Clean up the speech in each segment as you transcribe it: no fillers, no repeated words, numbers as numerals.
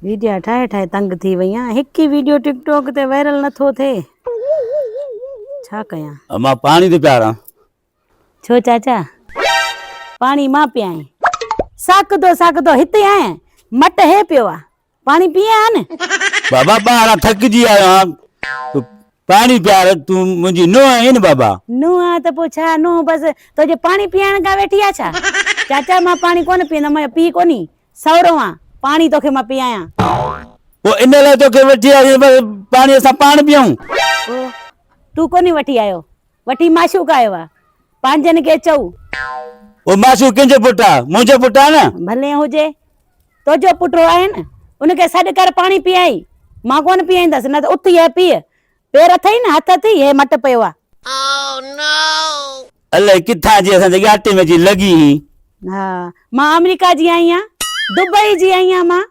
Video ठाहे ठाहे तंग थी वई आहियां। हिक ही वीडियो टिकटॉक ते वायरल नथो थिए, छा कयां? मां पानी थो पियारां। छो चाचा? पानी मां पियाई। साकदो हिते आया, मट हे पियो आ, पानी पिया न। बाबा ॿाहिरां थकिजी आयो आहियां, पानी पियार। तूं मुंहिंजी नुंहुं आहीं न बाबा? नुंहुं आ त पोइ छा, नुंहुं बसि तुंहिंजे पानी पीआरण खां वेठी आहे छा? चाचा मां पानी कोन पीअंदमि, मां पी कोनी, सवरो आ, पानी तोखे मां पियायां। पोइ इन लाइ तोखे वठी आयो पानी असां पाण पियूं? तूं कोनी वठी आयो, वठी माशूक आयो आहे, पंहिंजनि खे चऊ। ओ माशूक कंहिंजो पुटु आहे? मुंहिंजो पुटु आहे न। भले हुजे, तुंहिंजो पुटु आहे न, उनखे सॾु कर पानी पीआई। मां कोन पीआईंदसि, न त उथी है पीउ, पेर अथई न, हथ अथई, हे मट पियो आहे। अलाए किथां जी असां जेके आटे में जी लॻी। हा, मां अमेरिका जी आई आहियां, दुबई जी आई आहियां, मां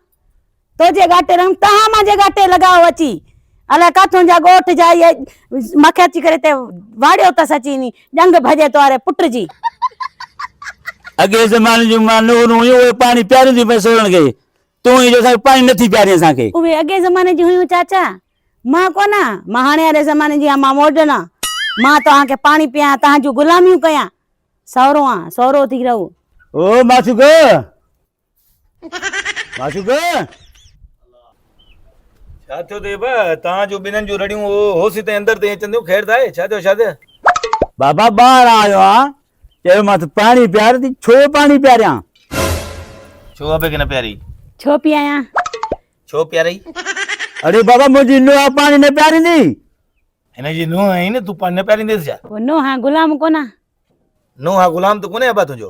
तुंहिंजे घाटे रंग तव्हां मुंहिंजे घाटे लॻाओ अची। अलाए काथों जा ॻोठ जा मखे अची करे ते वाड़ियो अथसि अची नी ॼंग भॼे तोरे पुट जी। अॻे ज़माने जूं माण्हू उहे पानी पियारींदियूं पई सोरनि खे, तूं ई जो पानी नथी पियारी असांखे। उहे अॻे ज़माने जी हुयूं चाचा, मां कोन, मां हाणे वारे ज़माने जी आहियां, मां मॉडर्न आहियां। मां तव्हांखे पानी पियां, तव्हांजूं गुलामियूं कयां, सवरो आ, सवरो थी रहो। ओ माशूक, माशूक छा थियो थे बा? तव्हांजो ॿिन्हिनि जूं रड़ियूं होसी ताईं अंदर ताईं अचंदियूं, ख़ैर था? छा थियो, छा थियो? बाबा ॿाहिरि आयो आहियां, चयो मां पानी पियार थी। छो पानी पियारियां? छो अबे के न प्यारी? छो पियायां? छो प्यारी? अरे बाबा मुंहिंजी नुंहुं पानी न पियारींदी। हिन जी नुंहुं आई न, तूं पानी न प्यारींदेसि छा? नुंहुं हा गुलाम कोन? नुंहुं हा गुलाम त कोन्हे अबा तुंहिंजो?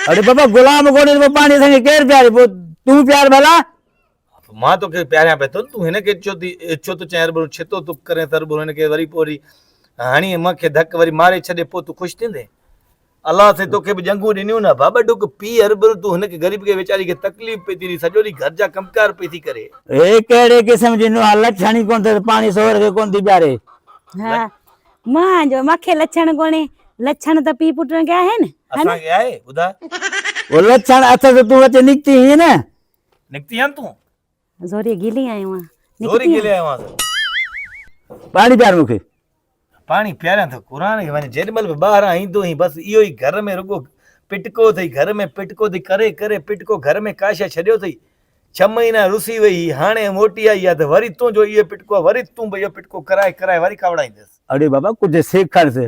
अरे बाबा गुलाम कोन्हे, पानी असांखे केरु पियारे? पोइ तूं प्यार भला। मां तोखे प्यारियां पियो थो, तूं हिनखे छो थो चएं रुॿो छितो थो करे त रुॿो हिनखे वरी पोइ वरी हणी मूंखे धक वरी मारे छॾे, पोइ तूं ख़ुशि थींदे? अलाह से तोखे बि जंगूं ॾिनियूं न बाबा, डुक पी हरबरु तूं हिनखे ग़रीब खे वीचारी खे तकलीफ़ पई थी, सॼो ॾींहुं घर जा कमकार पई थी करे। हे कहिड़े क़िस्म जी नुंहुं आहे? लछणी कोन अथसि, पानी सोर खे कोन थी पियारे। हा, मां जो मूंखे लछण कोन्हे, लछण त पीउ पुटनि खे आहे न। असांखे आहे, ॿुधा? वो लछण अथसि, तूं अचे निकिती हीअं न? निकिती आहीं तूं? ज़ोरी गिली आयो आहियां, ज़ोरी गिले आयो आहियां। पानी पियार मूंखे। पानी पियारियां थो क़ुर खे, वञे जेॾीमहिल बि ॿाहिरां ईंदो ई बसि इहो ई घर में रुॻो पिटको अथई, घर में पिटको थी करे करे पिटको घर में काशा छॾियो अथई। 6 महीना रुसी वई, हाणे मोटी आई आहे त वरी तूं जो इहो पिटको आहे, वरी तूं भई इहो पिटको कराए कराए वरी खावड़ाईंदसि। अरे बाबा कुझु सेखारसि,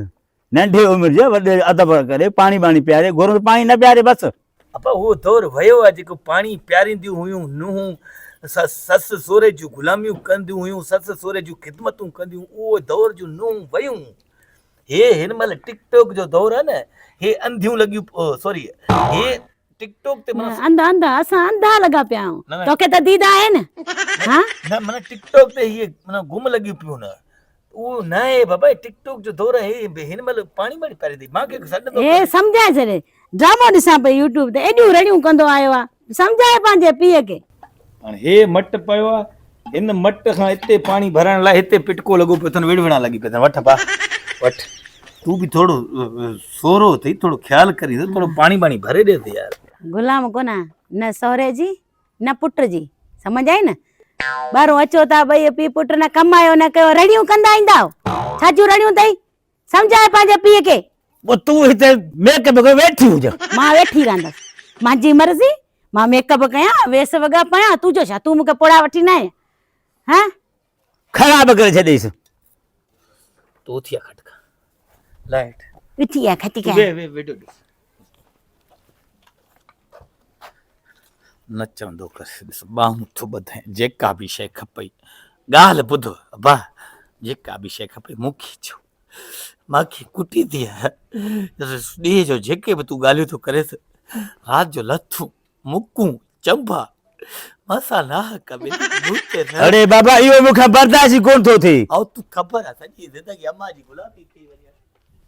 नंढे उमिरि जे वॾे अदब करे पानी वानी पियारे, घुरो पानी न पियारे बसि। अबा उहो दौर वियो आहे जेको पानी पियारींदियूं हुयूं नुंहूं, ससु सहुरे जूं गुलामियूं कंदियूं हुयूं, ससु सहुरे जूं ख़िदमतूं कंदियूं, उहो दौर जूं नुंहूं वयूं। हे हिन महिल टिकटॉक जो दौर आहे न, हे अंधियूं लॻियूं, सॉरी हे टिकटॉक ते अंधा अंधा असां अंधा लॻा पिया आहियूं, तोखे त दीदा आहे न। हां न माना टिकटॉक ते ये माना गुम लॻियूं पियूं न, उहो न आहे बाबा, टिकटॉक जो दौर आहे। हिन महिल पानी वानी पियारींदी मूंखे सॾु हे सम्झाए छॾे, ड्रामो ॾिसां पई यूट्यूब ते, एॾियूं रड़ियूं कंदो आयो आहे, सम्झाए पंहिंजे पीउ खे। हाणे हे मट पियो आहे, हिन मट खां हिते पानी भरण लाइ हिते पिटको लॻो पियो अथनि, विड़विड़ा लॻी पिया अथनि। वठ बा वठ, तूं बि थोरो सोरो अथई, थोरो ख़्यालु करी थोरो पानी वानी भरे ॾे ते यार। गुलाम कोन, न सहुरे जी न पुट जी, समझ आई न? ॿाहिरों अचो था ॿई पीउ पुट, न कमायो न कयो, रड़ियूं कंदा ईंदा, छाजूं रड़ियूं अथई? सम्झाए पंहिंजे पीउ खे। तूं हिते मेकअप करे वेठी हुजे। मां वेठी रहंदसि, मुंहिंजी मर्ज़ी, मां मेकअप कयां, वेस वॻा पायां, तुंहिंजो छा? तूं मूंखे पोड़ा वठी न आहे? हां ख़राब करे छॾेसि। तो थिया खटका लाइट विठी आहे खटका वे वीडियो नचंदो कर ॾिस, बाहूं थो ॿधाए, जेका बि शइ खपई ॻाल्हि ॿुधो अबा, जेका बि शइ खपे मूंखे चओ, मूंखे कुटी थी आहे ॾींहं जो जेके बि तूं ॻाल्हियूं थो करेसि, राति जो लथूं मुकूं चंबा मसाला कबे। अरे बाबा इहो मूंखे बर्दाश्त कोन थो थिए। ऐं तूं ख़बर आहे सॼी ज़िंदगी अम्मा जी गुलामी कई वञे।